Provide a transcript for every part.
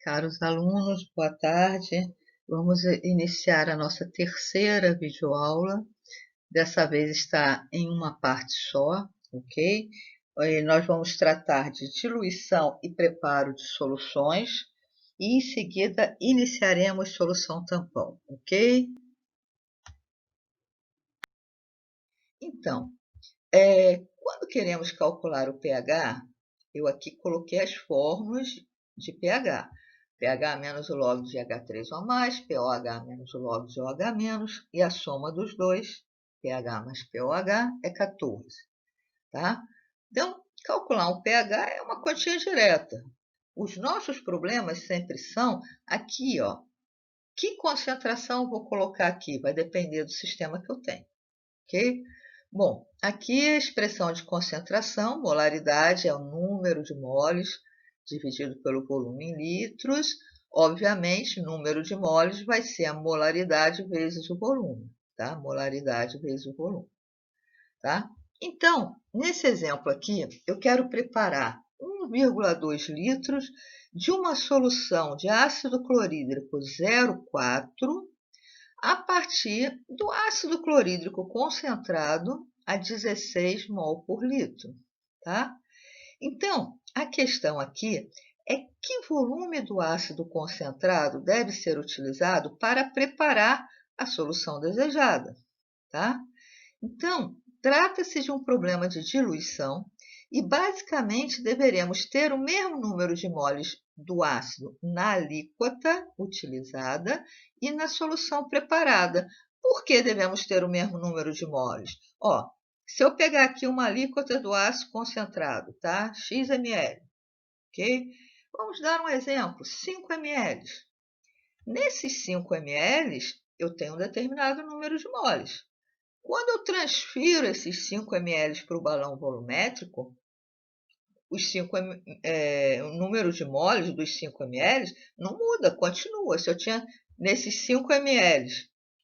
Caros alunos, boa tarde. Vamos iniciar a nossa terceira videoaula. Dessa vez está em uma parte só, ok? Nós vamos tratar de diluição e preparo de soluções e em seguida iniciaremos solução tampão, ok? Então, quando queremos calcular o pH, eu aqui coloquei as fórmulas de pH. pH menos o log de H3O mais, POH menos o log de OH menos, e a soma dos dois, pH mais POH, é 14. Tá? Então, calcular um pH é uma continha direta. Os nossos problemas sempre são aqui, ó. Que concentração eu vou colocar aqui? Vai depender do sistema que eu tenho, ok? Bom, aqui a expressão de concentração, molaridade, é o número de moles dividido pelo volume em litros. Obviamente, número de moles vai ser a molaridade vezes o volume, tá? Molaridade vezes o volume, tá? Então, nesse exemplo aqui, eu quero preparar 1,2 litros de uma solução de ácido clorídrico 0,4 a partir do ácido clorídrico concentrado a 16 mol por litro, tá? Então, a questão aqui é que volume do ácido concentrado deve ser utilizado para preparar a solução desejada, tá? Então, trata-se de um problema de diluição e, basicamente, deveremos ter o mesmo número de moles do ácido na alíquota utilizada e na solução preparada. Por que devemos ter o mesmo número de moles? Ó, se eu pegar aqui uma alíquota do ácido concentrado, tá? X ml, ok? Vamos dar um exemplo, 5 ml. Nesses 5 ml, eu tenho um determinado número de moles. Quando eu transfiro esses 5 ml para o balão volumétrico, o número de moles dos 5 ml não muda, continua. Se eu tinha, nesses 5 ml,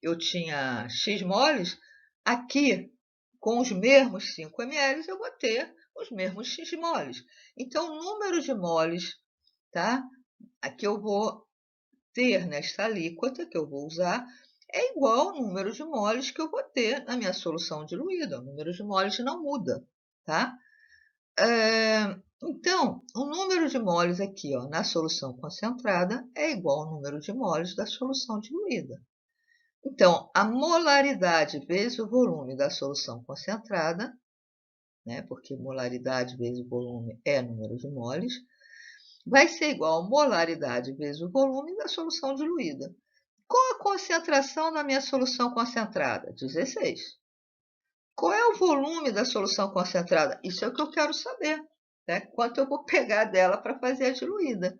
eu tinha X moles, aqui, com os mesmos 5 ml, eu vou ter os mesmos X moles. Então, o número de moles, tá? Aqui eu vou ter nesta alíquota que eu vou usar é igual ao número de moles que eu vou ter na minha solução diluída. O número de moles não muda, tá? Então, o número de moles aqui, ó, na solução concentrada é igual ao número de moles da solução diluída. Então, a molaridade vezes o volume da solução concentrada, né, porque molaridade vezes o volume é número de moles, vai ser igual a molaridade vezes o volume da solução diluída. Qual a concentração da minha solução concentrada? 16. Qual é o volume da solução concentrada? Isso é o que eu quero saber, né? Quanto eu vou pegar dela para fazer a diluída.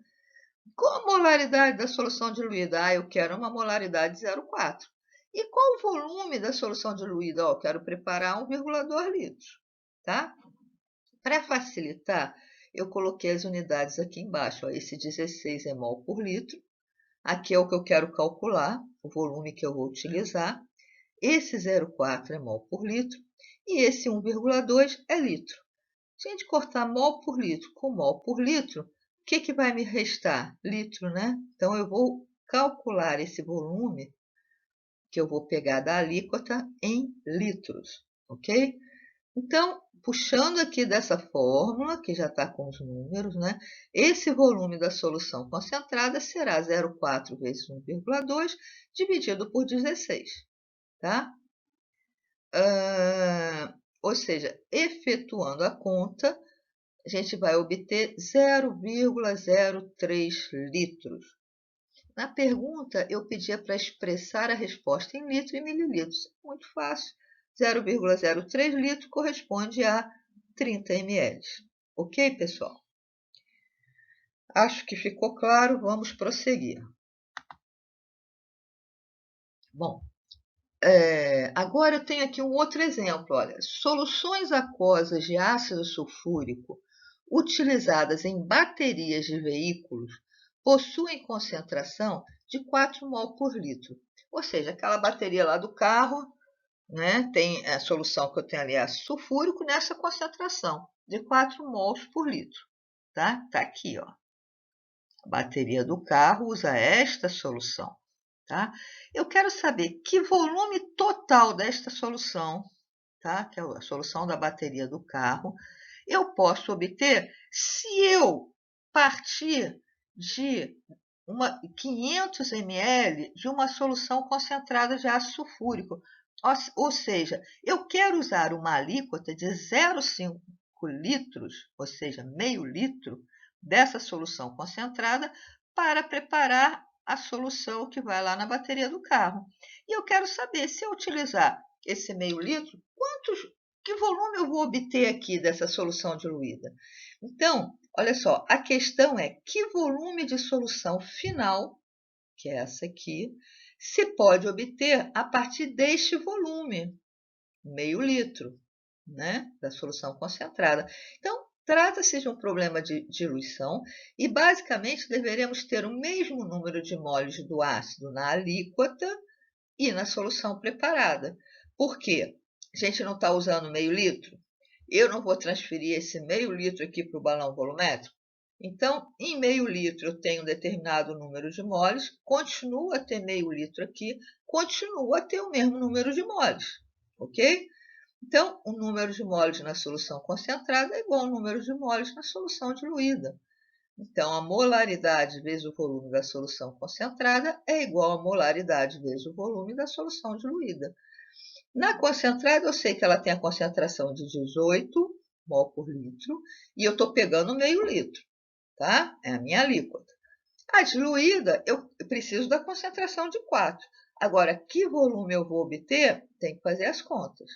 Qual a molaridade da solução diluída? Eu quero uma molaridade 0,4. E qual o volume da solução diluída? Eu quero preparar 1,2 litros, tá? Para facilitar, eu coloquei as unidades aqui embaixo. Esse 16 é mol por litro. Aqui é o que eu quero calcular, o volume que eu vou utilizar. Esse 0,4 é mol por litro e esse 1,2 é litro. Se a gente cortar mol por litro com mol por litro, o que vai me restar? Litro, né? Então, eu vou calcular esse volume que eu vou pegar da alíquota em litros, ok? Então, puxando aqui dessa fórmula, que já está com os números, né? Esse volume da solução concentrada será 0,4 vezes 1,2 dividido por 16, tá? Ou seja, efetuando a conta, a gente vai obter 0,03 litros. Na pergunta, eu pedia para expressar a resposta em litro e mililitros. Muito fácil. 0,03 litro corresponde a 30 ml. Ok, pessoal? Acho que ficou claro. Vamos prosseguir. Bom, agora eu tenho aqui um outro exemplo. Olha, soluções aquosas de ácido sulfúrico utilizadas em baterias de veículos possuem concentração de 4 mol por litro. Ou seja, aquela bateria lá do carro, né, tem a solução que eu tenho ali, ácido sulfúrico, nessa concentração de 4 mols por litro. Tá aqui, ó. A bateria do carro usa esta solução, tá? Eu quero saber que volume total desta solução, tá? Que é a solução da bateria do carro, eu posso obter se eu partir de 500 ml de uma solução concentrada de ácido sulfúrico. Ou seja, eu quero usar uma alíquota de 0,5 litros, ou seja, meio litro, dessa solução concentrada para preparar a solução que vai lá na bateria do carro. E eu quero saber, se eu utilizar esse meio litro, que volume eu vou obter aqui dessa solução diluída? Então, olha só, a questão é que volume de solução final, que é essa aqui, se pode obter a partir deste volume, meio litro, né, da solução concentrada. Então, trata-se de um problema de diluição e, basicamente, deveremos ter o mesmo número de moles do ácido na alíquota e na solução preparada. Por quê? A gente não está usando meio litro? Eu não vou transferir esse meio litro aqui para o balão volumétrico? Então, em meio litro eu tenho um determinado número de moles, continuo a ter meio litro aqui, continuo a ter o mesmo número de moles, ok? Então, o número de moles na solução concentrada é igual ao número de moles na solução diluída. Então, a molaridade vezes o volume da solução concentrada é igual a molaridade vezes o volume da solução diluída. Na concentrada, eu sei que ela tem a concentração de 18 mol por litro e eu estou pegando meio litro, tá? É a minha alíquota. A diluída, eu preciso da concentração de 4. Agora, que volume eu vou obter? Tem que fazer as contas.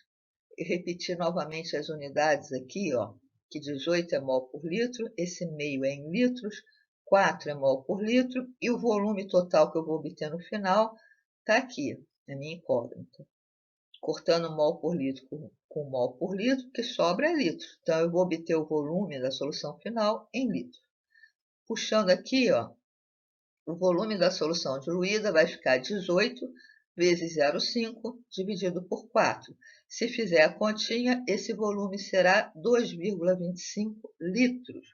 E repetir novamente as unidades aqui, ó, que 18 é mol por litro, esse meio é em litros, 4 é mol por litro, e o volume total que eu vou obter no final está aqui, na minha incógnita. Cortando mol por litro com mol por litro, o que sobra é litro. Então, eu vou obter o volume da solução final em litro. Puxando aqui, ó, o volume da solução diluída vai ficar 18 vezes 0,5 dividido por 4. Se fizer a continha, esse volume será 2,25 litros,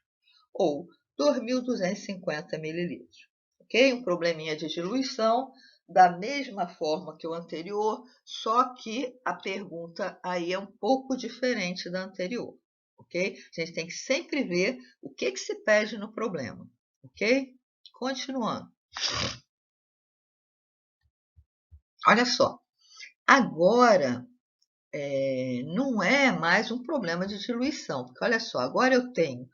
ou 2.250 mililitros. Ok? Um probleminha de diluição, da mesma forma que o anterior, só que a pergunta aí é um pouco diferente da anterior. Ok? A gente tem que sempre ver o que se pede no problema. Ok? Continuando. Olha só, agora não é mais um problema de diluição, porque olha só, agora eu tenho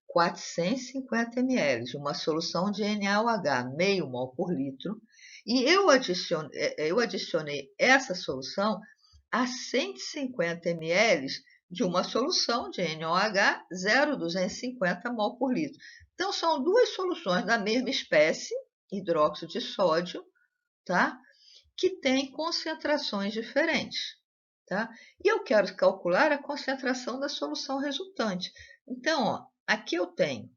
450 ml de uma solução de NaOH, meio mol por litro, e eu adicionei essa solução a 150 ml de uma solução de NaOH 0,250 mol por litro. Então, são duas soluções da mesma espécie, hidróxido de sódio, tá? Que têm concentrações diferentes. Tá? E eu quero calcular a concentração da solução resultante. Então, ó, aqui eu tenho,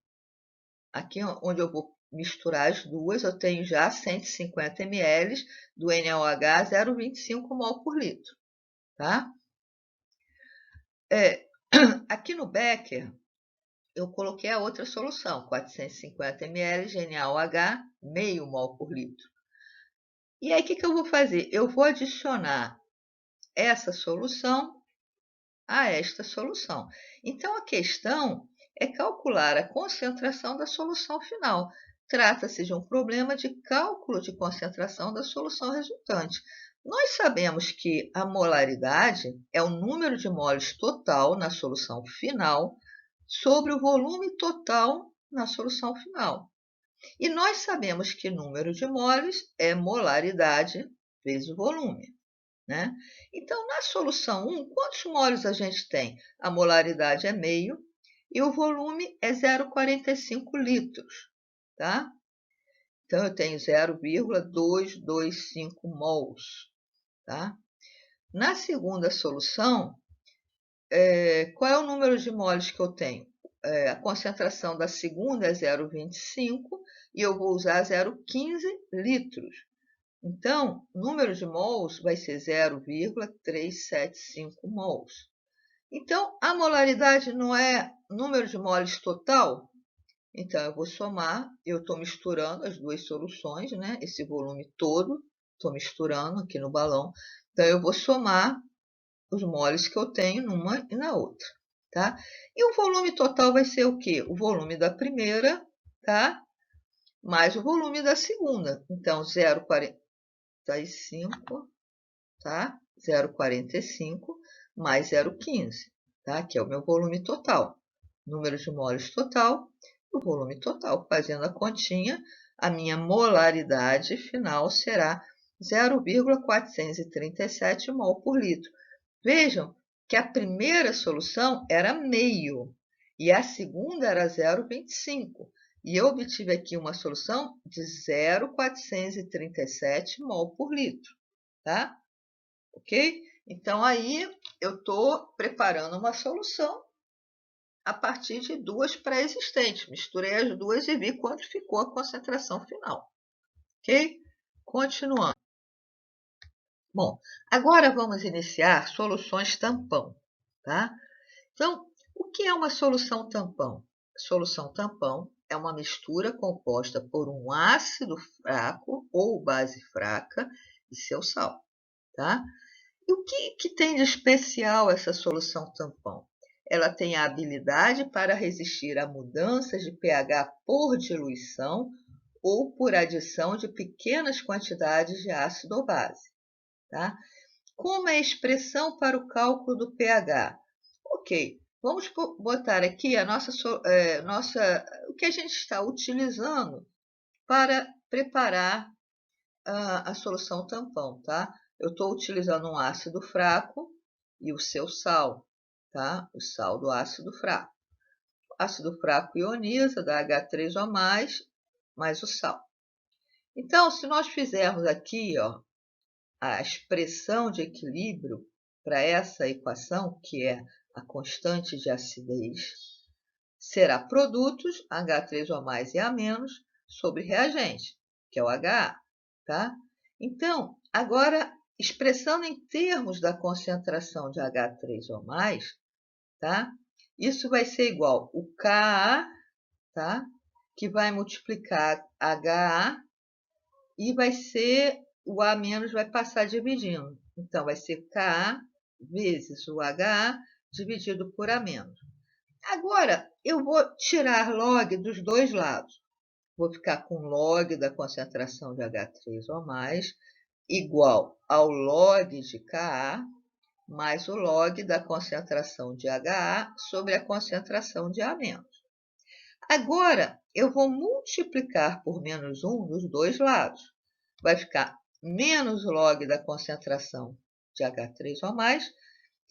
aqui onde eu vou misturar as duas, eu tenho já 150 ml do NaOH 0,25 mol por litro. Tá? Aqui no Becker, eu coloquei a outra solução, 450 ml de NaOH, meio mol por litro. E aí, o que eu vou fazer? Eu vou adicionar essa solução a esta solução. Então, a questão é calcular a concentração da solução final. Trata-se de um problema de cálculo de concentração da solução resultante. Nós sabemos que a molaridade é o número de moles total na solução final sobre o volume total na solução final. E nós sabemos que número de moles é molaridade vezes o volume. Né? Então, na solução 1, quantos moles a gente tem? A molaridade é meio e o volume é 0,45 litros. Tá? Então, eu tenho 0,225 mols. Tá? Na segunda solução, qual é o número de moles que eu tenho? A concentração da segunda é 0,25 e eu vou usar 0,15 litros. Então, o número de mols vai ser 0,375 mols. Então, a molaridade não é número de moles total? Então, eu vou somar, eu estou misturando as duas soluções, né? Esse volume todo, estou misturando aqui no balão. Então, eu vou somar os moles que eu tenho numa e na outra, tá? E o volume total vai ser o quê? O volume da primeira, tá? Mais o volume da segunda. Então, 0,45, tá? 0,45 mais 0,15, tá? Que é o meu volume total. Número de moles total, o volume total. Fazendo a continha, a minha molaridade final será 0,437 mol por litro. Vejam que a primeira solução era meio e a segunda era 0,25. E eu obtive aqui uma solução de 0,437 mol por litro, tá? Ok? Então, aí eu estou preparando uma solução a partir de duas pré-existentes. Misturei as duas e vi quanto ficou a concentração final. Ok? Continuando. Bom, agora vamos iniciar soluções tampão, tá? Então, o que é uma solução tampão? Solução tampão é uma mistura composta por um ácido fraco ou base fraca e seu sal, tá? E o que tem de especial essa solução tampão? Ela tem a habilidade para resistir a mudanças de pH por diluição ou por adição de pequenas quantidades de ácido ou base, tá? Como é a expressão para o cálculo do pH? Ok, vamos botar aqui a o que a gente está utilizando para preparar a solução tampão, tá? Eu estou utilizando um ácido fraco e o seu sal, tá? O sal do ácido fraco. O ácido fraco ioniza, dá H3O+, mais o sal. Então, se nós fizermos aqui, ó, a expressão de equilíbrio para essa equação, que é a constante de acidez, será produtos H3O+, e A- sobre reagente, que é o HA, tá? Então, agora, expressando em termos da concentração de H3O+, tá? Isso vai ser igual o Ka, tá? Que vai multiplicar HA e vai ser o A- vai passar dividindo. Então, vai ser Ka vezes o HA dividido por A-. Agora, eu vou tirar log dos dois lados. Vou ficar com log da concentração de H3O+, igual ao log de Ka, mais o log da concentração de HA sobre a concentração de A-. Agora, eu vou multiplicar por menos 1 dos dois lados. Vai ficar menos log da concentração de H3O+,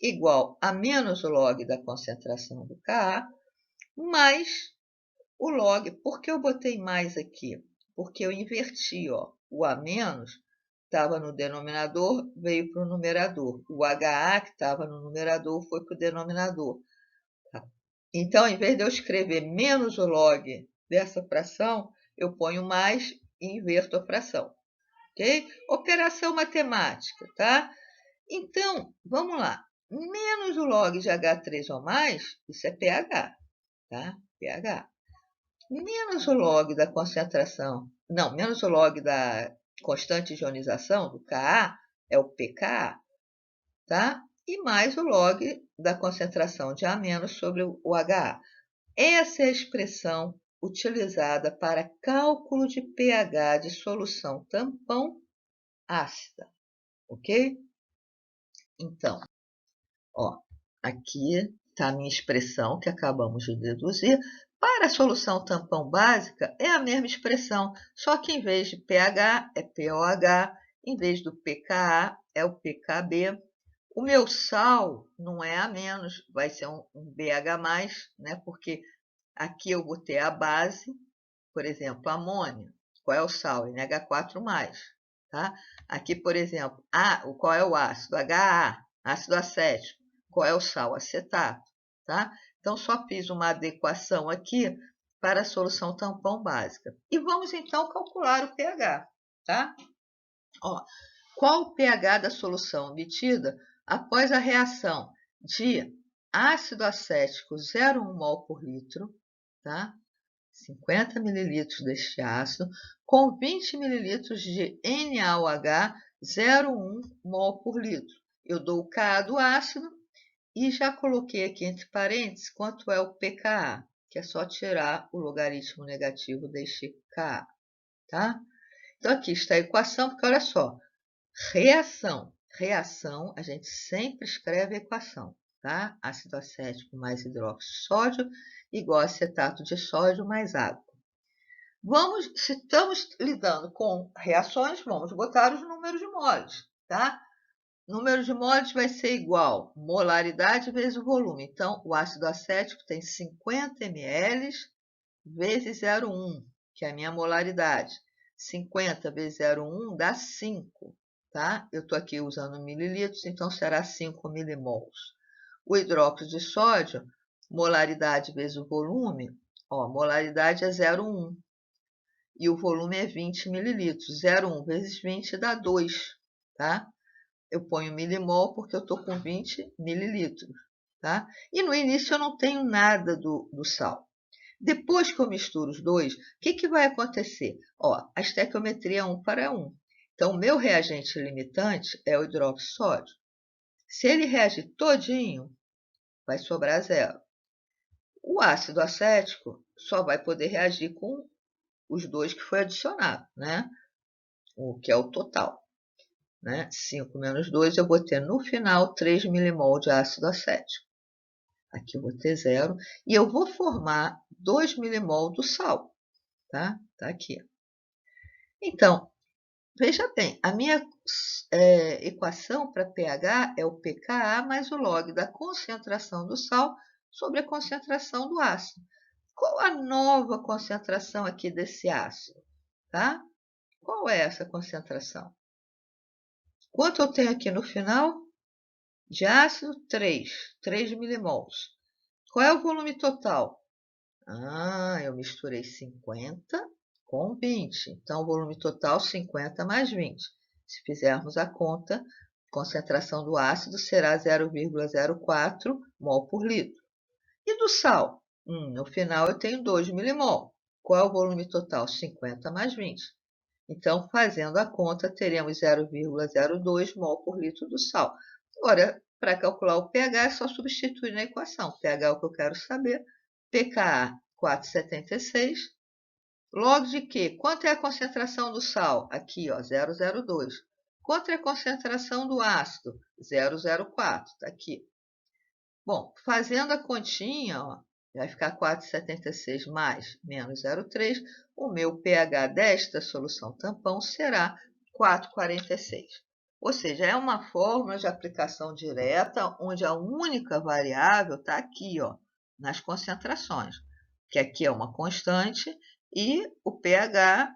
igual a menos log da concentração do Ka, mais o log. Por que eu botei mais aqui? Porque eu inverti, ó. O A- estava no denominador, veio para o numerador. O HA, que estava no numerador, foi para o denominador. Tá? Então, em vez de eu escrever menos o log dessa fração, eu ponho mais e inverto a fração. Ok? Operação matemática, tá? Então, vamos lá. Menos o log de H3O+, isso é pH, tá? pH. Menos o log da concentração, não, menos o log da constante de ionização, do Ka, é o pKa, tá? E mais o log da concentração de A- sobre o HA. Essa é a expressão utilizada para cálculo de pH de solução tampão ácida, ok? Então, ó, aqui está a minha expressão que acabamos de deduzir. Para a solução tampão básica, é a mesma expressão, só que em vez de pH é pOH, em vez do pKa é o pKb. O meu sal não é A-, vai ser um BH+, né? Porque aqui eu botei a base, por exemplo, amônio. Qual é o sal? NH4+. Tá? Aqui, por exemplo, qual é o ácido? HA, ácido acético. Qual é o sal? Acetato. Tá? Então, só fiz uma adequação aqui para a solução tampão básica. E vamos, então, calcular o pH. Tá? Ó, qual o pH da solução obtida após a reação de ácido acético 0,1 mol por litro, tá? 50 ml deste ácido com 20 ml de NaOH 0,1 mol por litro. Eu dou o Ka do ácido e já coloquei aqui entre parênteses quanto é o pKa, que é só tirar o logaritmo negativo deste Ka, tá? Então, aqui está a equação, porque olha só, reação, a gente sempre escreve a equação, tá? Ácido acético mais hidróxido de sódio igual a acetato de sódio mais água. Se estamos lidando com reações, vamos botar os números de moles, tá? Número de moles vai ser igual molaridade vezes o volume. Então, o ácido acético tem 50 ml vezes 0,1, que é a minha molaridade. 50 vezes 0,1 dá 5, tá? Eu estou aqui usando mililitros, então será 5 milimols. O hidróxido de sódio, molaridade vezes o volume, ó, molaridade é 0,1 e o volume é 20 mililitros. 0,1 vezes 20 dá 2, tá? Eu ponho milimol porque eu estou com 20 mililitros, tá? E no início eu não tenho nada do sal. Depois que eu misturo os dois, o que vai acontecer? Ó, a estequiometria é 1 para 1. Então, o meu reagente limitante é o hidróxido de sódio. Se ele reagir todinho, vai sobrar 0. O ácido acético só vai poder reagir com os dois que foi adicionado, né? O que é o total. Né? 5 menos 2, eu vou ter no final 3 milimol de ácido acético. Aqui eu vou ter 0. E eu vou formar 2 milimol do sal. Tá? Tá aqui. Então, veja bem, a minha equação para pH é o pKa mais o log da concentração do sal sobre a concentração do ácido. Qual a nova concentração aqui desse ácido? Tá? Qual é essa concentração? Quanto eu tenho aqui no final? De ácido, 3 milimols. Qual é o volume total? Eu misturei 50 com 20. Então, o volume total, 50 mais 20. Se fizermos a conta, a concentração do ácido será 0,04 mol por litro. E do sal? No final, eu tenho 2 milimol. Qual é o volume total? 50 mais 20. Então, fazendo a conta, teremos 0,02 mol por litro do sal. Agora, para calcular o pH, é só substituir na equação. pH é o que eu quero saber. pKa, 4,76. Log de quê? Quanto é a concentração do sal? Aqui, ó, 0,02. Quanto é a concentração do ácido? 0,04. Está aqui. Bom, fazendo a continha, ó, vai ficar 4,76 mais menos 0,3. O meu pH desta solução tampão será 4,46. Ou seja, é uma fórmula de aplicação direta, onde a única variável está aqui, ó, nas concentrações, que aqui é uma constante, e o pH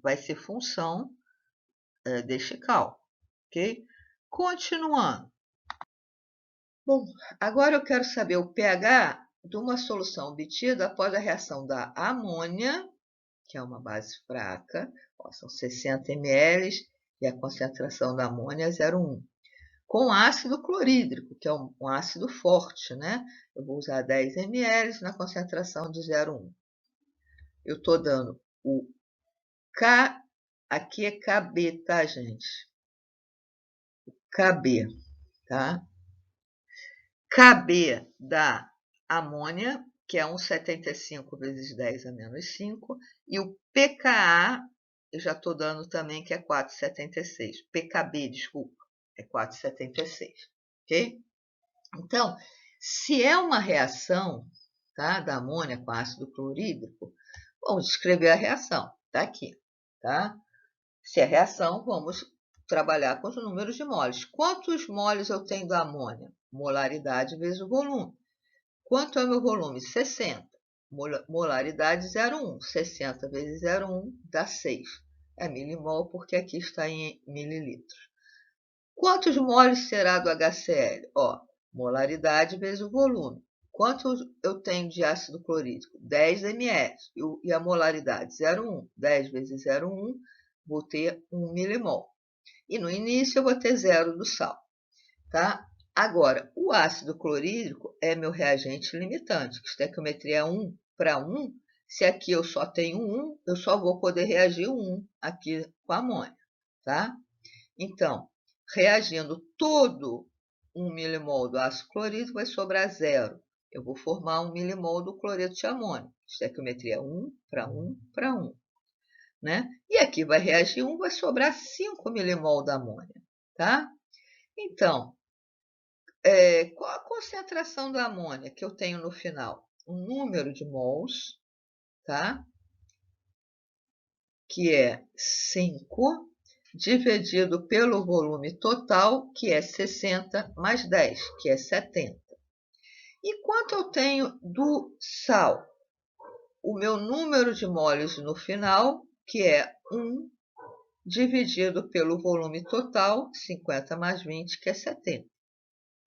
vai ser função deste cálculo, ok? Continuando. Bom, agora eu quero saber o pH de uma solução obtida após a reação da amônia, que é uma base fraca, ó, são 60 ml e a concentração da amônia é 0,1, com ácido clorídrico, que é um ácido forte, né? Eu vou usar 10 ml na concentração de 0,1. Eu estou dando o K, aqui é Kb, tá, gente? Kb, tá? Kb da amônia, que é 1,75 vezes 10 a menos 5, e o pKa, eu já estou dando também, que é 4,76. pKb, desculpa, é 4,76, ok? Então, se é uma reação, tá, da amônia com ácido clorídrico, vamos escrever a reação, tá aqui, tá? Se é reação, vamos trabalhar com os números de moles. Quantos moles eu tenho da amônia? Molaridade vezes o volume. Quanto é o meu volume? 60. Molaridade 0,1. 60 vezes 0,1 dá 6. É milimol porque aqui está em mililitros. Quantos moles será do HCl? Ó, molaridade vezes o volume. Quanto eu tenho de ácido clorídrico? 10 ml. E a molaridade? 0,1. 10 vezes 0,1, vou ter 1 milimol. E no início eu vou ter 0 do sal, tá? Agora, o ácido clorídrico é meu reagente limitante, que estequiometria é 1 para 1, Se aqui eu só tenho 1, eu só vou poder reagir 1 aqui com a amônia, tá? Então, reagindo todo 1 milimol do ácido clorídrico, vai sobrar 0. Eu vou formar 1 milimol do cloreto de amônio. Estequiometria 1 para 1 para 1. Né? E aqui vai reagir 1, vai sobrar 5 milimol da amônia. Tá? Então, qual a concentração da amônia que eu tenho no final? O número de mols, tá? Que é 5, dividido pelo volume total, que é 60, mais 10, que é 70. E quanto eu tenho do sal? O meu número de moles no final, que é 1, dividido pelo volume total, 50 mais 20, que é 70.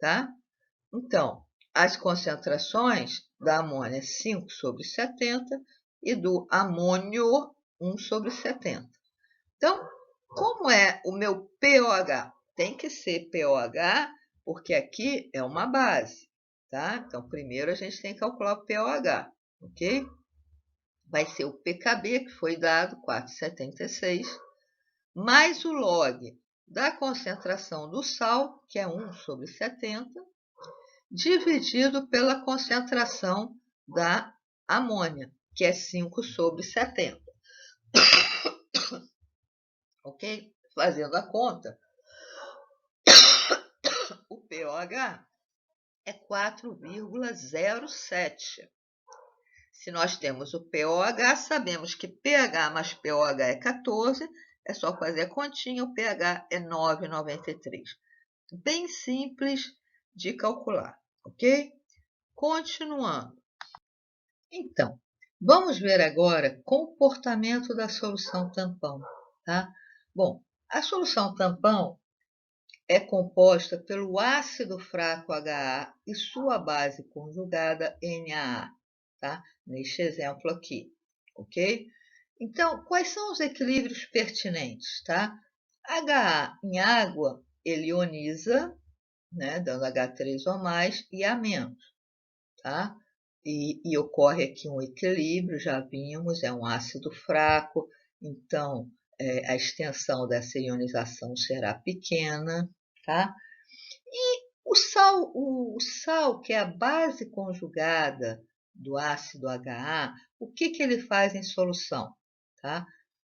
Tá? Então, as concentrações da amônia 5 sobre 70 e do amônio 1 sobre 70. Então, como é o meu pOH? Tem que ser pOH, porque aqui é uma base, tá? Então, primeiro a gente tem que calcular o pOH, ok? Vai ser o pKb, que foi dado, 4,76, mais o log da concentração do sal, que é 1 sobre 70, dividido pela concentração da amônia, que é 5 sobre 70. Ok? Fazendo a conta, o pOH é 4,07. Se nós temos o pOH, sabemos que pH mais pOH é 14, é só fazer a continha, o pH é 9,93. Bem simples de calcular, ok? Continuando. Então, vamos ver agora comportamento da solução tampão, tá? Bom, a solução tampão é composta pelo ácido fraco HA e sua base conjugada NaA, tá? Neste exemplo aqui, ok? Então, quais são os equilíbrios pertinentes, tá? HA em água, ele ioniza, né, dando H3 ou mais, e A menos, tá? E ocorre aqui um equilíbrio, já vimos, é um ácido fraco, então a extensão dessa ionização será pequena, tá? E o sal, que é a base conjugada do ácido HA, o que ele faz em solução? Tá?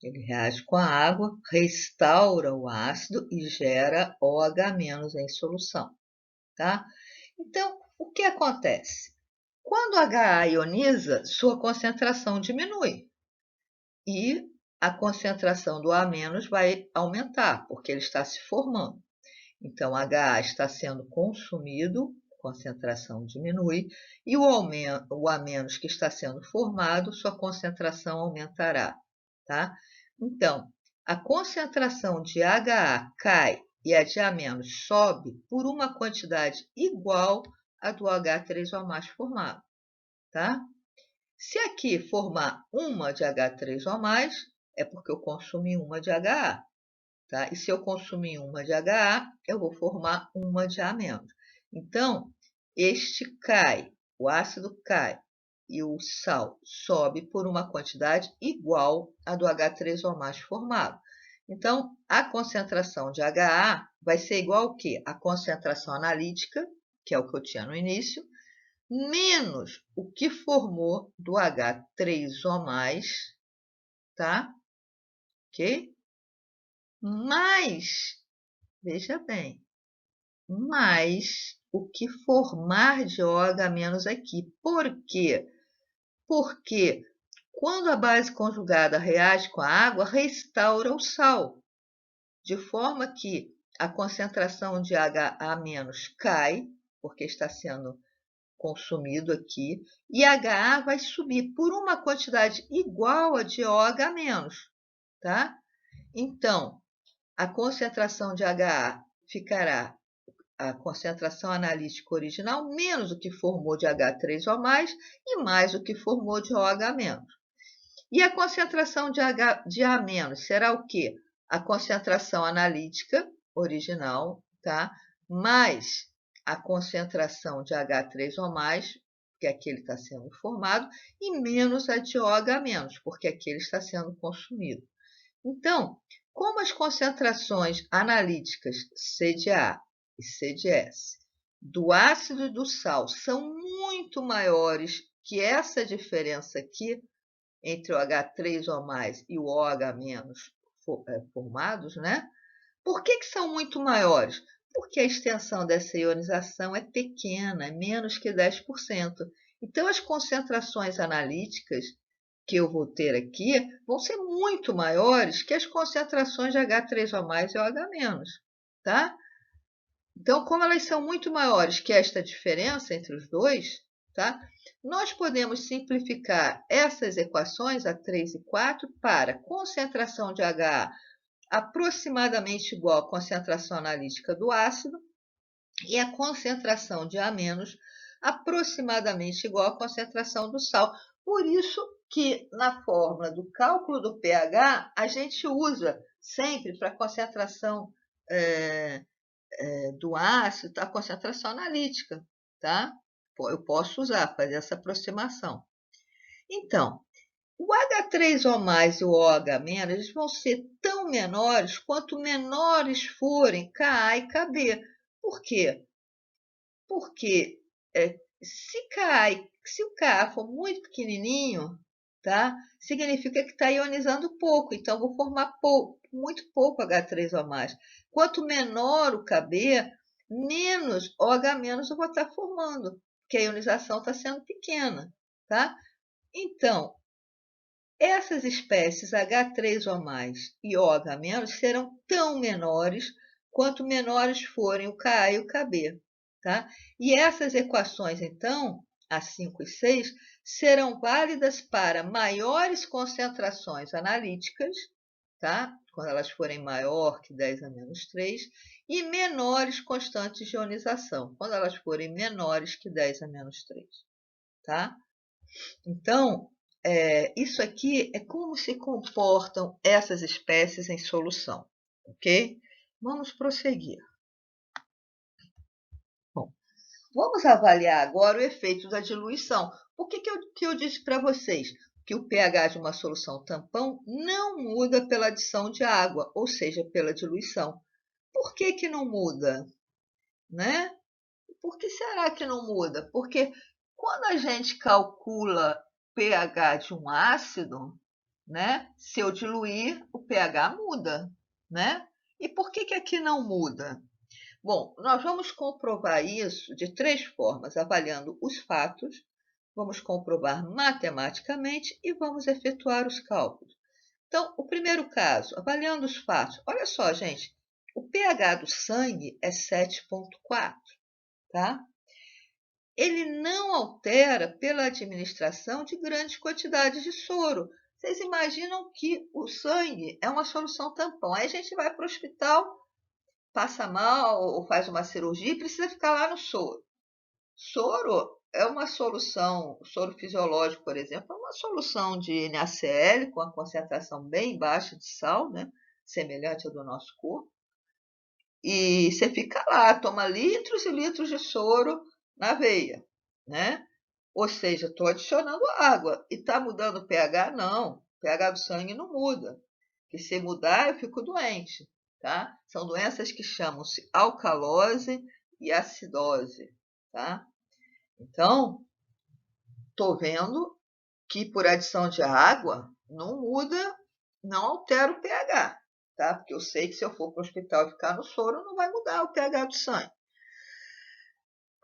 Ele reage com a água, restaura o ácido e gera OH- em solução. Tá? Então, o que acontece? Quando HA ioniza, sua concentração diminui e a concentração do A- vai aumentar, porque ele está se formando. Então, HA está sendo consumido, a concentração diminui, e o A- que está sendo formado, sua concentração aumentará. Tá? Então, a concentração de HA cai e a de A- sobe por uma quantidade igual à do H3O mais formado. Tá? Se aqui formar uma de H3O mais, é porque eu consumi uma de HA. Tá? E se eu consumir uma de HA, eu vou formar uma de A-. Então, este cai, o ácido cai e o sal sobe por uma quantidade igual à do H3O mais formado. Então, a concentração de HA vai ser igual ao quê? A concentração analítica, que é o que eu tinha no início, menos o que formou do H3O mais, tá? Ok? Mais, veja bem, mais o que formar de OH- aqui. Por quê? Porque quando a base conjugada reage com a água, restaura o sal, de forma que a concentração de HA- cai, porque está sendo consumido aqui, e HA vai subir por uma quantidade igual a de OH-, tá? Então, a concentração de HA ficará a concentração analítica original menos o que formou de H3O+, e mais o que formou de OH-. E a concentração de A- será o quê? A concentração analítica original, tá? Mais a concentração de H3O+, porque aquele está sendo formado, e menos a de OH-, porque aquele está sendo consumido. Então, como as concentrações analíticas C de A e C de S do ácido e do sal são muito maiores que essa diferença aqui entre o H3O+ e o OH- formados, né? Por que são muito maiores? Porque a extensão dessa ionização é pequena, é menos que 10%. Então, as concentrações analíticas que eu vou ter aqui vão ser muito maiores que as concentrações de H3O+ e OH-, tá? Então, como elas são muito maiores que esta diferença entre os dois, tá? Nós podemos simplificar essas equações, a 3 e 4, para concentração de HA aproximadamente igual à concentração analítica do ácido e a concentração de A- aproximadamente igual à concentração do sal. Por isso que na fórmula do cálculo do pH, a gente usa sempre para a concentração do ácido, a concentração analítica, tá? Eu posso usar, fazer essa aproximação. Então, o H3O+ e o OH- eles vão ser tão menores quanto menores forem Ka e Kb. Por quê? Porque se o Ka for muito pequenininho, tá? Significa que está ionizando pouco, então vou formar muito pouco H3O+. Quanto menor o Kb, menos OH- eu vou estar formando, porque a ionização está sendo pequena, tá? Então, essas espécies H3O+ e OH- serão tão menores quanto menores forem o Ka e o Kb. Tá? E essas equações, então, a 5 e 6, serão válidas para maiores concentrações analíticas, tá? Quando elas forem maior que 10⁻3, e menores constantes de ionização, quando elas forem menores que 10⁻3. Tá? Então, isso aqui é como se comportam essas espécies em solução, ok? Vamos prosseguir. Bom, vamos avaliar agora o efeito da diluição. Por que eu disse para vocês que o pH de uma solução tampão não muda pela adição de água, ou seja, pela diluição? Por que não muda? Né? Por que será que não muda? Porque quando a gente calcula pH de um ácido, né? Se eu diluir, o pH muda, né? E por que aqui não muda? Bom, nós vamos comprovar isso de 3 formas, avaliando os fatos, vamos comprovar matematicamente e vamos efetuar os cálculos. Então, o primeiro caso, avaliando os fatos. Olha só, gente, o pH do sangue é 7,4, tá? Ele não altera pela administração de grandes quantidades de soro. Vocês imaginam que o sangue é uma solução tampão. Aí a gente vai para o hospital, passa mal ou faz uma cirurgia e precisa ficar lá no soro. Soro é uma solução, soro fisiológico, por exemplo, é uma solução de NaCl com a concentração bem baixa de sal, né? Semelhante ao do nosso corpo. E você fica lá, toma litros e litros de soro na veia, né? Ou seja, estou adicionando água. E está mudando o pH? Não. O pH do sangue não muda. Porque se mudar, eu fico doente, tá? São doenças que chamam-se alcalose e acidose, tá? Então, estou vendo que por adição de água não muda, não altera o pH, tá? Porque eu sei que se eu for para o hospital e ficar no soro, não vai mudar o pH do sangue.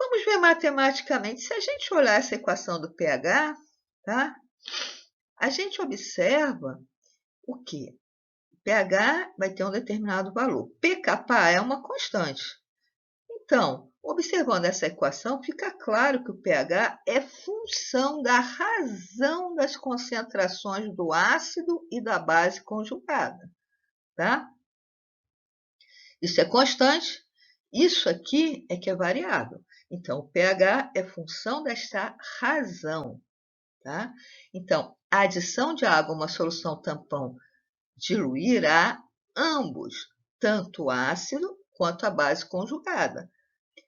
Vamos ver matematicamente. Se a gente olhar essa equação do pH, tá? A gente observa o quê? O pH vai ter um determinado valor. pKa é uma constante. Então, observando essa equação, fica claro que o pH é função da razão das concentrações do ácido e da base conjugada, tá? Isso é constante, isso aqui é que é variável. Então, o pH é função desta razão, tá? Então, a adição de água a uma solução tampão diluirá ambos, tanto o ácido quanto a base conjugada.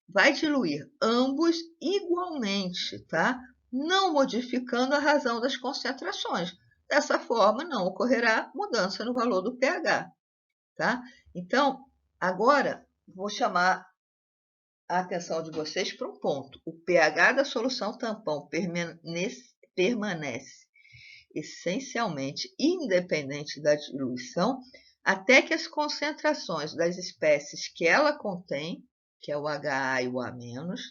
Vai diluir ambos igualmente, tá? não modificando a razão das concentrações. Dessa forma, não ocorrerá mudança no valor do pH, tá? Então, agora vou chamar a atenção de vocês para um ponto. O pH da solução tampão permanece essencialmente independente da diluição, até que as concentrações das espécies que ela contém, que é o HA e o A-,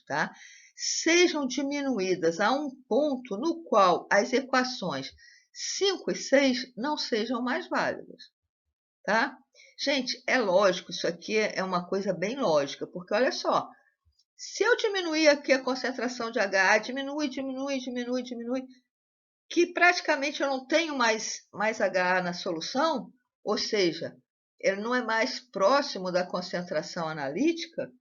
tá? Sejam diminuídas a um ponto no qual as equações 5 e 6 não sejam mais válidas, tá? Gente, é lógico, isso aqui é uma coisa bem lógica, porque olha só, se eu diminuir aqui a concentração de HA, diminui, que praticamente eu não tenho mais HA na solução, ou seja, ele não é mais próximo da concentração analítica,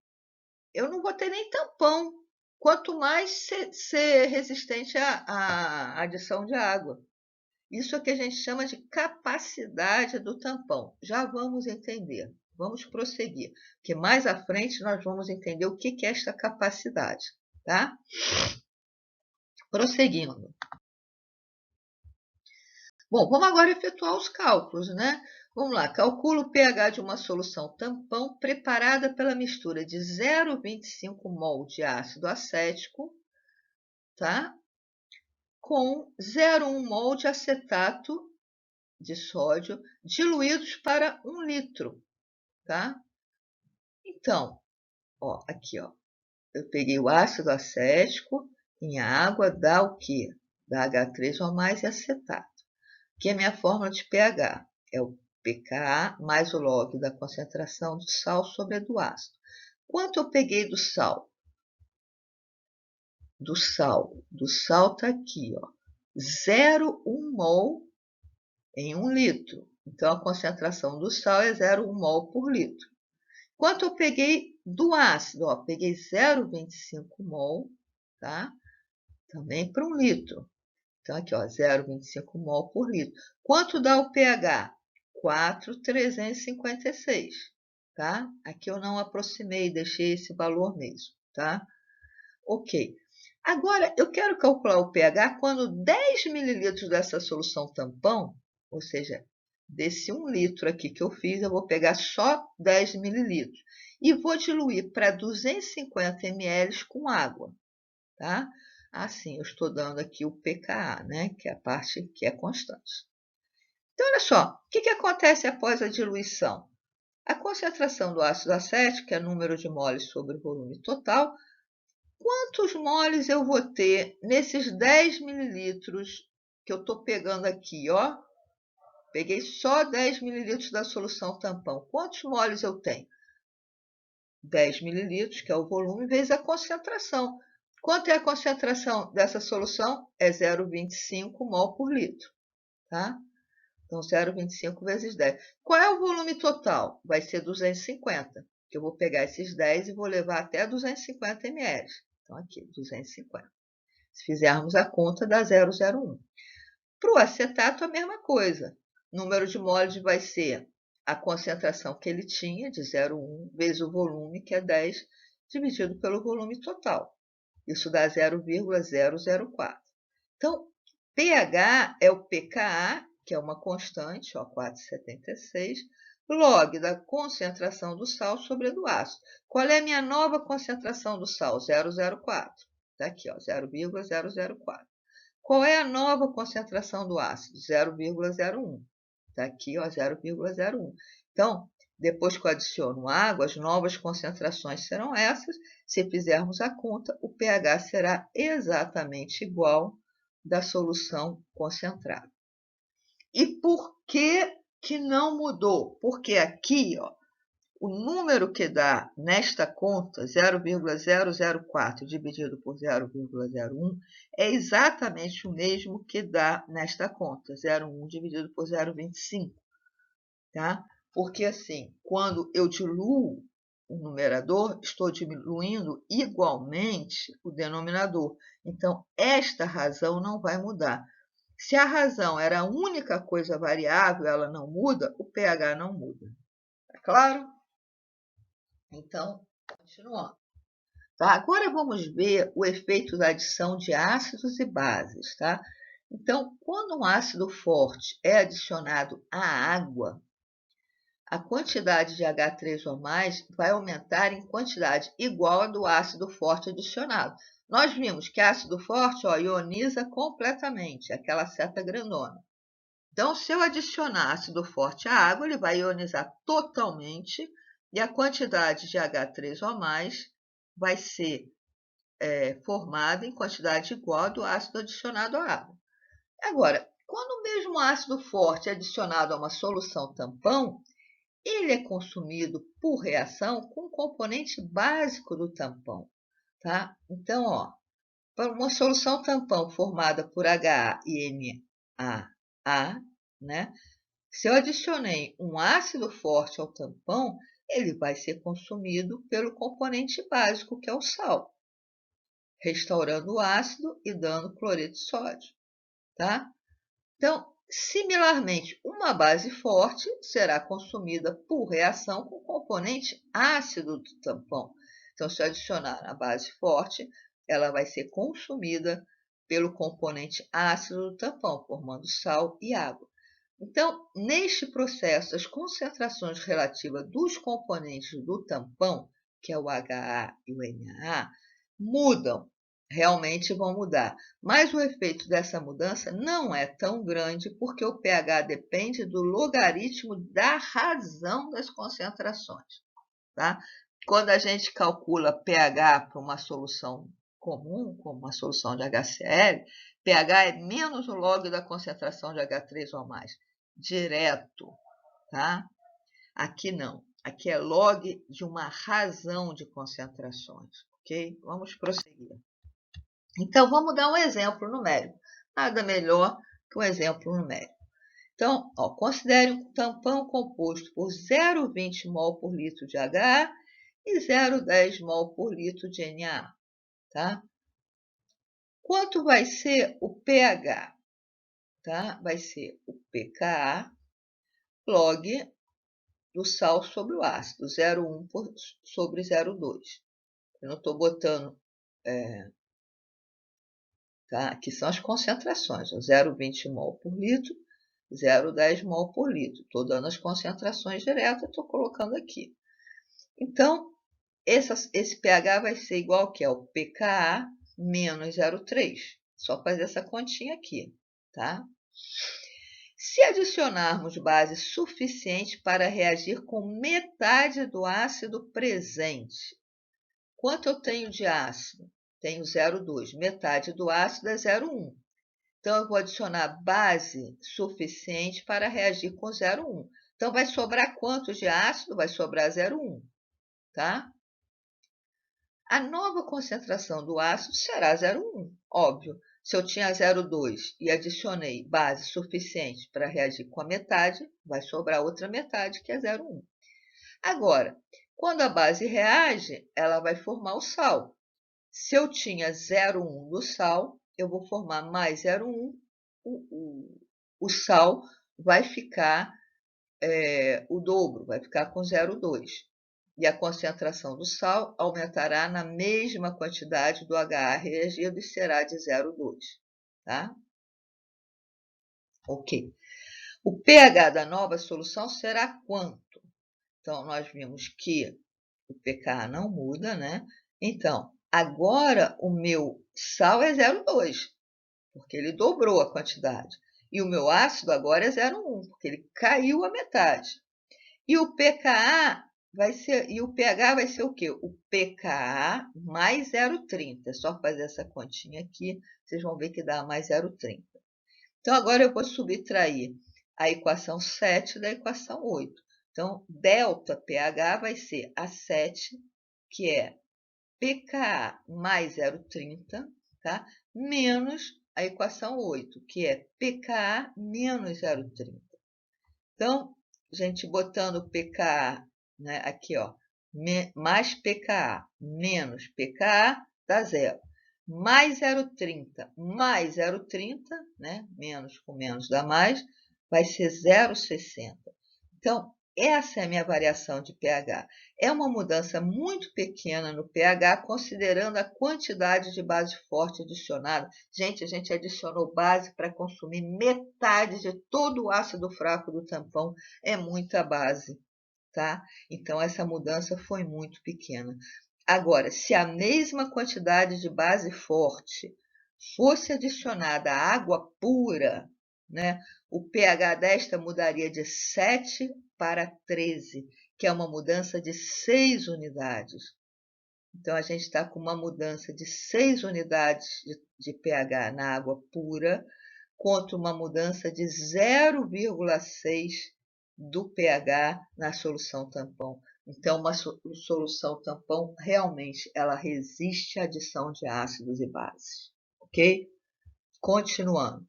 eu não vou ter nem tampão, quanto mais ser resistente à adição de água. Isso é que a gente chama de capacidade do tampão. Já vamos entender. Vamos prosseguir, porque mais à frente nós vamos entender o que é esta capacidade, tá? Prosseguindo. Bom, vamos agora efetuar os cálculos, né? Vamos lá, calcula o pH de uma solução tampão preparada pela mistura de 0,25 mol de ácido acético, tá? Com 0,1 mol de acetato de sódio diluídos para 1 litro, tá? Então, ó, aqui, ó, eu peguei o ácido acético em água, dá o quê? Dá H3O+ e acetato, que é a minha fórmula de pH. É o pKa mais o log da concentração do sal sobre a do ácido. Quanto eu peguei do sal? Do sal está aqui, ó, 0,1 mol em 1 litro. Então, a concentração do sal é 0,1 mol por litro. Quanto eu peguei do ácido? Ó, peguei 0,25 mol, tá? Também para 1 litro. Então, aqui, ó, 0,25 mol por litro. Quanto dá o pH? 4,356, tá? Aqui eu não aproximei, deixei esse valor mesmo, tá? Ok. Agora, eu quero calcular o pH quando 10 ml dessa solução tampão, ou seja, desse 1 litro aqui que eu fiz, eu vou pegar só 10 ml e vou diluir para 250 ml com água, tá? Assim, eu estou dando aqui o pKa, né? Que é a parte que é constante. Então, olha só, o que acontece após a diluição? A concentração do ácido acético, que é número de moles sobre o volume total, quantos moles eu vou ter nesses 10 mililitros que eu estou pegando aqui, ó? Peguei só 10 mililitros da solução tampão. Quantos moles eu tenho? 10 mililitros, que é o volume, vezes a concentração. Quanto é a concentração dessa solução? É 0,25 mol por litro, tá? Então, 0,25 vezes 10. Qual é o volume total? Vai ser 250, que eu vou pegar esses 10 e vou levar até 250 ml. Então, aqui, 250. Se fizermos a conta, dá 0,01. Para o acetato, a mesma coisa. O número de moles vai ser a concentração que ele tinha, de 0,1, vezes o volume, que é 10, dividido pelo volume total. Isso dá 0,004. Então, pH é o pKa, que é uma constante, ó, 4,76, log da concentração do sal sobre a do ácido. Qual é a minha nova concentração do sal? 0,04. Está aqui, ó, 0,004. Qual é a nova concentração do ácido? 0,01. Está aqui, ó, 0,01. Então, depois que eu adiciono água, as novas concentrações serão essas. Se fizermos a conta, o pH será exatamente igual da solução concentrada. E por que não mudou? Porque aqui, ó, o número que dá nesta conta, 0,004 dividido por 0,01, é exatamente o mesmo que dá nesta conta, 0,1 dividido por 0,25. Tá? Porque, assim, quando eu diluo o numerador, estou diluindo igualmente o denominador. Então, esta razão não vai mudar. Se a razão era a única coisa variável, ela não muda, o pH não muda. Tá claro? Então, continuando. Tá? Agora vamos ver o efeito da adição de ácidos e bases. Tá? Então, quando um ácido forte é adicionado à água, a quantidade de H3 ou mais vai aumentar em quantidade igual à do ácido forte adicionado. Nós vimos que ácido forte ioniza completamente, aquela seta grandona. Então, se eu adicionar ácido forte à água, ele vai ionizar totalmente e a quantidade de H3 ou mais vai ser formada em quantidade igual à do ácido adicionado à água. Agora, quando o mesmo ácido forte é adicionado a uma solução tampão, ele é consumido por reação com o componente básico do tampão. Tá? Então, para uma solução tampão formada por HA e NaA, né? Se eu adicionei um ácido forte ao tampão, ele vai ser consumido pelo componente básico, que é o sal, restaurando o ácido e dando cloreto de sódio. Tá? Então, similarmente, uma base forte será consumida por reação com o componente ácido do tampão. Então, se eu adicionar a base forte, ela vai ser consumida pelo componente ácido do tampão, formando sal e água. Então, neste processo, as concentrações relativas dos componentes do tampão, que é o HA e o NaA, mudam, realmente vão mudar. Mas o efeito dessa mudança não é tão grande porque o pH depende do logaritmo da razão das concentrações. Tá? Quando a gente calcula pH para uma solução comum, como uma solução de HCl, pH é menos o log da concentração de H3 ou mais, direto, tá? Aqui não, aqui é log de uma razão de concentrações, ok? Vamos prosseguir. Então, vamos dar um exemplo numérico. Nada melhor que um exemplo numérico. Então, considere um tampão composto por 0,20 mol por litro de HA e 0,10 mol por litro de NaA. Tá? Quanto vai ser o pH? Tá? Vai ser o pKa log do sal sobre o ácido, 0,1 sobre 0,2. Eu não estou botando... tá? Aqui são as concentrações, 0,20 mol por litro, 0,10 mol por litro. Estou dando as concentrações diretas, estou colocando aqui. Então, esse pH vai ser igual ao que é o pKa menos 0,3. Só fazer essa continha aqui, tá? Se adicionarmos base suficiente para reagir com metade do ácido presente, quanto eu tenho de ácido? Tenho 0,2. Metade do ácido é 0,1. Então, eu vou adicionar base suficiente para reagir com 0,1. Então, vai sobrar quanto de ácido? Vai sobrar 0,1, tá? A nova concentração do ácido será 0,1, óbvio. Se eu tinha 0,2 e adicionei base suficiente para reagir com a metade, vai sobrar outra metade, que é 0,1. Agora, quando a base reage, ela vai formar o sal. Se eu tinha 0,1 do sal, eu vou formar mais 0,1, o sal vai ficar o dobro, vai ficar com 0,2. E a concentração do sal aumentará na mesma quantidade do HA reagido e será de 0,2. Tá? Ok. O pH da nova solução será quanto? Então, nós vimos que o pKa não muda, né? Então, agora o meu sal é 0,2, porque ele dobrou a quantidade. E o meu ácido agora é 0,1, porque ele caiu a metade. E o pKa vai ser, e o pH vai ser o quê? O pKa mais 0,30. É só fazer essa continha aqui, vocês vão ver que dá mais 0,30. Então, agora eu vou subtrair a equação 7 da equação 8. Então, delta pH vai ser a 7, que é pKa mais 0,30, tá? Menos a equação 8, que é pKa menos 0,30. Então, gente, botando pKa, né, aqui, mais pKa menos pKa dá zero. Mais 0,30 mais 0,30, né, menos com menos dá mais, vai ser 0,60. Então, essa é a minha variação de pH. É uma mudança muito pequena no pH, considerando a quantidade de base forte adicionada. Gente, a gente adicionou base para consumir metade de todo o ácido fraco do tampão. É muita base, tá? Então, essa mudança foi muito pequena. Agora, se a mesma quantidade de base forte fosse adicionada à água pura, né, o pH desta mudaria de 7 para 13, que é uma mudança de 6 unidades. Então, a gente está com uma mudança de 6 unidades de pH na água pura, contra uma mudança de 0,6 do pH na solução tampão. Então, uma solução tampão realmente ela resiste à adição de ácidos e bases, ok? Continuando.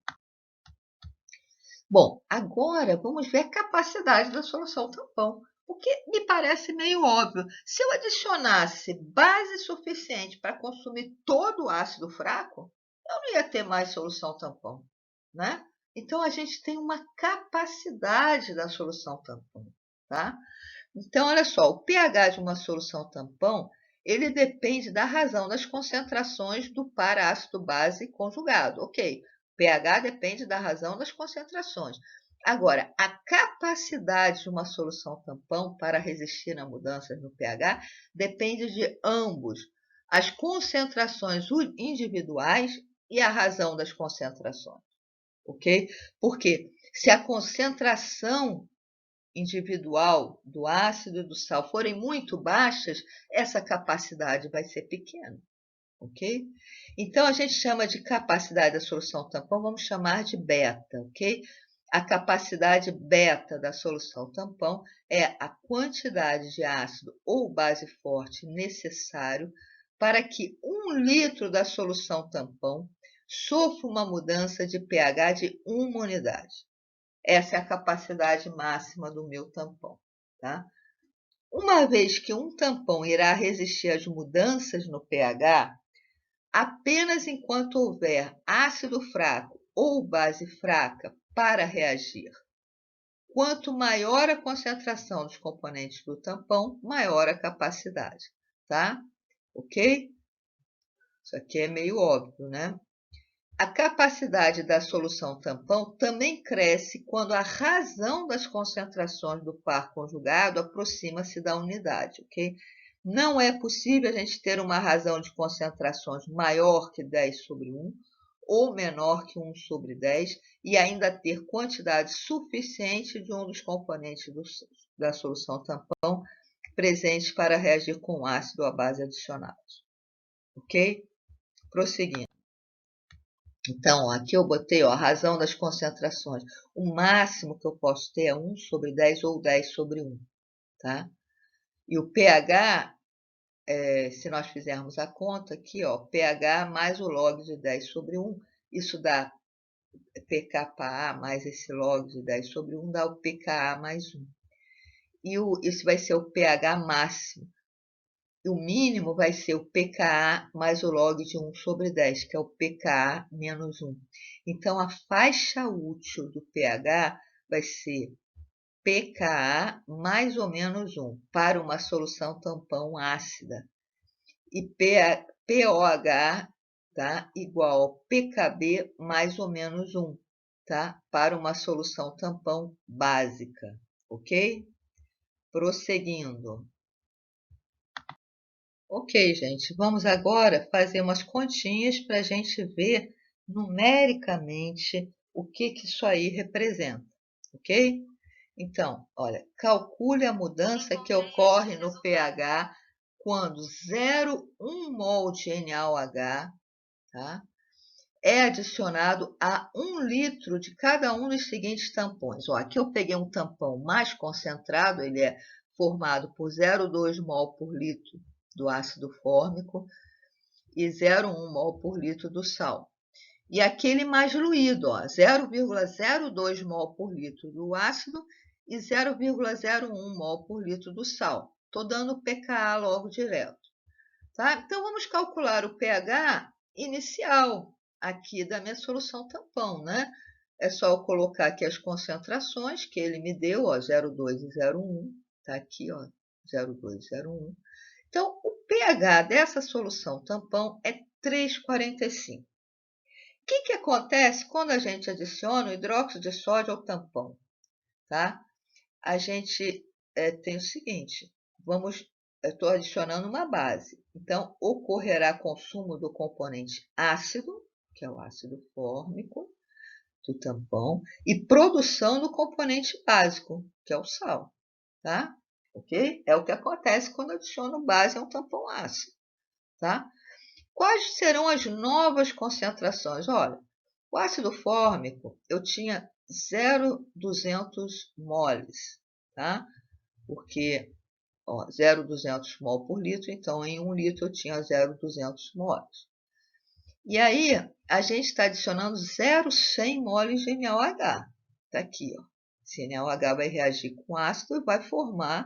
Bom, agora vamos ver a capacidade da solução tampão, o que me parece meio óbvio. Se eu adicionasse base suficiente para consumir todo o ácido fraco, eu não ia ter mais solução tampão, né? Então, a gente tem uma capacidade da solução tampão, tá? Então, olha só, o pH de uma solução tampão, ele depende da razão das concentrações do par ácido-base conjugado. Ok, pH depende da razão das concentrações. Agora, a capacidade de uma solução tampão para resistir a mudanças no pH depende de ambos, as concentrações individuais e a razão das concentrações, ok? Porque se a concentração individual do ácido e do sal forem muito baixas, essa capacidade vai ser pequena, ok? Então, a gente chama de capacidade da solução tampão, vamos chamar de beta, ok? A capacidade beta da solução tampão é a quantidade de ácido ou base forte necessário para que 1 litro da solução tampão sofra uma mudança de pH de 1 unidade. Essa é a capacidade máxima do meu tampão, tá? Uma vez que um tampão irá resistir às mudanças no pH, apenas enquanto houver ácido fraco ou base fraca para reagir. Quanto maior a concentração dos componentes do tampão, maior a capacidade, tá? Ok? Isso aqui é meio óbvio, né? A capacidade da solução tampão também cresce quando a razão das concentrações do par conjugado aproxima-se da unidade, ok? Não é possível a gente ter uma razão de concentrações maior que 10 sobre 1 ou menor que 1 sobre 10 e ainda ter quantidade suficiente de um dos componentes da solução tampão presentes para reagir com ácido ou a base adicionados, ok? Prosseguindo. Então, ó, aqui eu botei ó, a razão das concentrações. O máximo que eu posso ter é 1 sobre 10 ou 10 sobre 1. Tá? E o pH, se nós fizermos a conta aqui, ó, pH mais o log de 10 sobre 1, isso dá pKa mais esse log de 10 sobre 1, dá o pKa mais 1. E isso vai ser o pH máximo. E o mínimo vai ser o pKa mais o log de 1 sobre 10, que é o pKa menos 1. Então, a faixa útil do pH vai ser pKa mais ou menos 1 para uma solução tampão ácida. E POH tá, igual ao pKb mais ou menos 1 tá, para uma solução tampão básica. Ok? Prosseguindo. Ok, gente, vamos agora fazer umas continhas para a gente ver numericamente o que isso aí representa, ok? Então, olha, calcule a mudança que ocorre no pH quando 0,1 mol de NaOH, tá, é adicionado a 1 litro de cada um dos seguintes tampões. Ó, aqui eu peguei um tampão mais concentrado, ele é formado por 0,2 mol por litro do ácido fórmico e 0,1 mol por litro do sal. E aquele mais diluído, 0,02 mol por litro do ácido e 0,01 mol por litro do sal. Estou dando pKa logo direto. Tá? Então, vamos calcular o pH inicial aqui da minha solução tampão, né? é só eu colocar aqui as concentrações que ele me deu, ó, 0,2 e 0,1. Está aqui, ó, 0,2 e 0,1. Então, o pH dessa solução tampão é 3,45. O que acontece quando a gente adiciona o hidróxido de sódio ao tampão? Tá? A gente tem o seguinte, estou adicionando uma base. Então, ocorrerá consumo do componente ácido, que é o ácido fórmico, do tampão, e produção do componente básico, que é o sal. Tá? Ok? É o que acontece quando adiciono base a um tampão ácido. Tá? Quais serão as novas concentrações? Olha, o ácido fórmico eu tinha 0,200 moles, tá? Porque 0,200 mol por litro, então em 1 litro eu tinha 0,200 moles. E aí a gente está adicionando 0,100 moles de NaOH. Está aqui, ó. Esse NaOH vai reagir com ácido e vai formar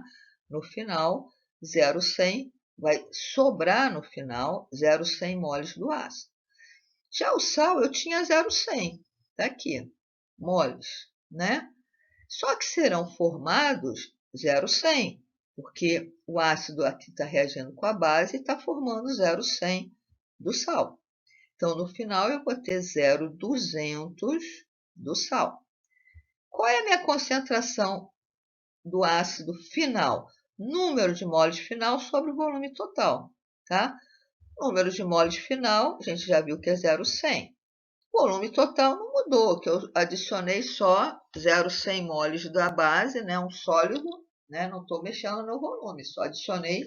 no final 0,100, vai sobrar no final 0,100 moles do ácido. Já o sal eu tinha 0,100, está aqui, moles, né? Só que serão formados 0,100, porque o ácido aqui está reagindo com a base e está formando 0,100 do sal. Então, no final, eu vou ter 0,200 do sal. Qual é a minha concentração do ácido final? Número de moles final sobre o volume total, tá? Número de moles final, a gente já viu que é 0,100. O volume total não mudou, que eu adicionei só 0,100 moles da base, né, um sólido, né, não estou mexendo no volume, só adicionei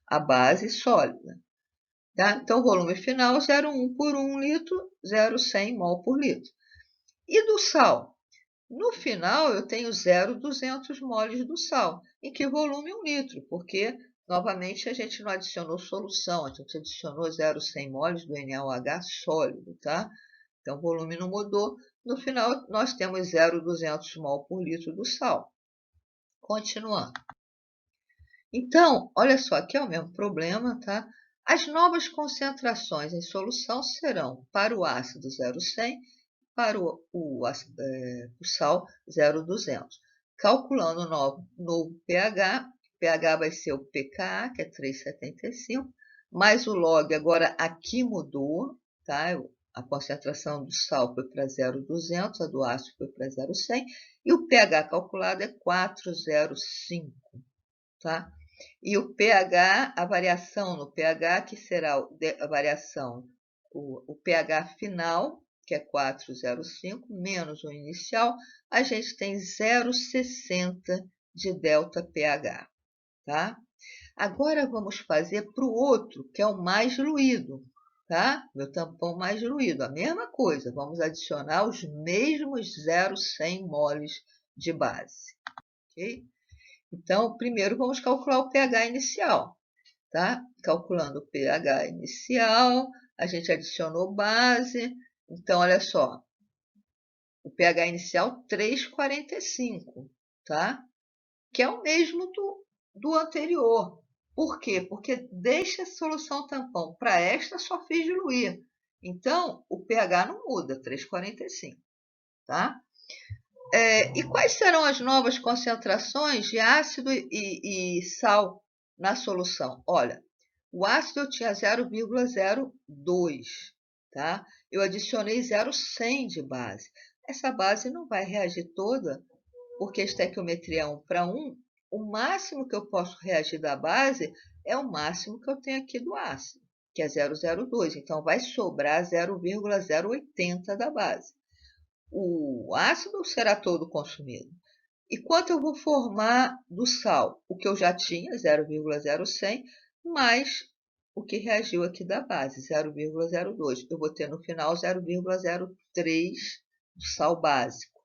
a base sólida. Tá? Então, o volume final 0,1 por 1 litro, 0,100 mol por litro. E do sal? No final, eu tenho 0,200 moles do sal. Em que volume? 1 litro, porque, novamente, a gente não adicionou solução, a gente adicionou 0,100 moles do NaOH sólido, tá? Então, o volume não mudou. No final, nós temos 0,200 mol por litro do sal. Continuando. Então, olha só, aqui é o mesmo problema, tá? As novas concentrações em solução serão para o ácido 0,100, para o sal 0,200. Calculando o novo pH, pH vai ser o pKa, que é 3,75, mais o log, agora aqui mudou, tá? A concentração do sal foi para 0,200, a do ácido foi para 0,100, e o pH calculado é 4,05, tá? E o pH, a variação no pH, que será a variação, o pH final, que é 4,05, menos o inicial, a gente tem 0,60 de delta pH, tá? Agora vamos fazer para o outro, que é o mais diluído, tá? Meu tampão mais diluído, a mesma coisa, vamos adicionar os mesmos 0,100 moles de base, ok? Então, primeiro vamos calcular o pH inicial, tá? Calculando o pH inicial, a gente adicionou base. Então, olha só, o pH inicial 3,45, tá? Que é o mesmo do anterior. Por quê? Porque deixa a solução tampão para esta, só fiz diluir. Então, o pH não muda, 3,45, tá? E quais serão as novas concentrações de ácido e sal na solução? Olha, o ácido eu tinha 0,02, tá? Eu adicionei 0,100 de base. Essa base não vai reagir toda, porque a estequiometria é 1 para 1. O máximo que eu posso reagir da base é o máximo que eu tenho aqui do ácido, que é 0,02. Então, vai sobrar 0,080 da base. O ácido será todo consumido. E quanto eu vou formar do sal? O que eu já tinha, 0,0100, mais o que reagiu aqui da base, 0,02. Eu vou ter no final 0,03 do sal básico.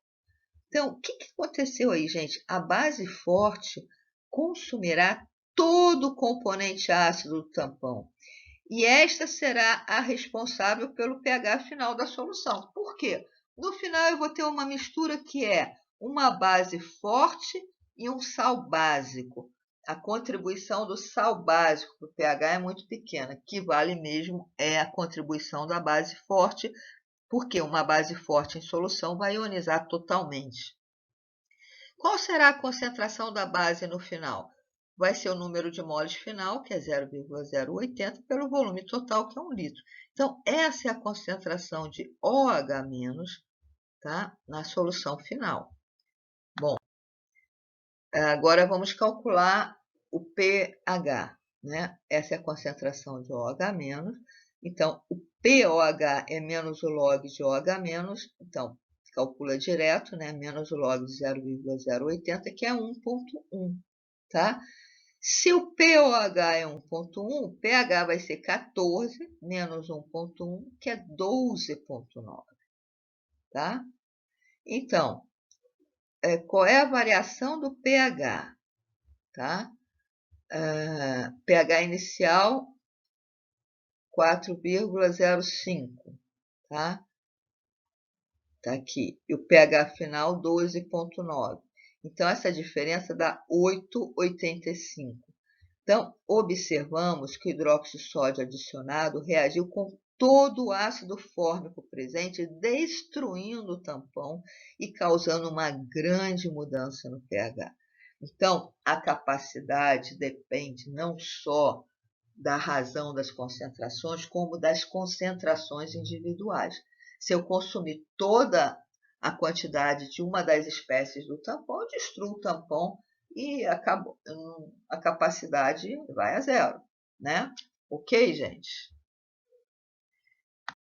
Então, o que aconteceu aí, gente? A base forte consumirá todo o componente ácido do tampão. E esta será a responsável pelo pH final da solução. Por quê? No final, eu vou ter uma mistura que é uma base forte e um sal básico. A contribuição do sal básico para o pH é muito pequena. O que vale mesmo é a contribuição da base forte, porque uma base forte em solução vai ionizar totalmente. Qual será a concentração da base no final? Vai ser o número de moles final, que é 0,080, pelo volume total, que é 1 litro. Então, essa é a concentração de OH-, tá? Na solução final. Bom, agora vamos calcular o pH, né? Essa é a concentração de OH-. Então, o pOH é menos o log de OH-, então, calcula direto, né? Menos o log de 0,080, que é 1,1, tá? Se o pOH é 1,1, o pH vai ser 14 menos 1,1, que é 12,9, tá? Então, qual é a variação do pH, tá? pH inicial 4,05, tá? Tá aqui. E o pH final 12,9. Então, essa diferença dá 8,85. Então, observamos que o hidróxido de sódio adicionado reagiu com todo o ácido fórmico presente, destruindo o tampão e causando uma grande mudança no pH. Então, a capacidade depende não só da razão das concentrações, como das concentrações individuais. Se eu consumir toda a quantidade de uma das espécies do tampão, eu destruo o tampão e acabou, a capacidade vai a zero, né? Ok, gente?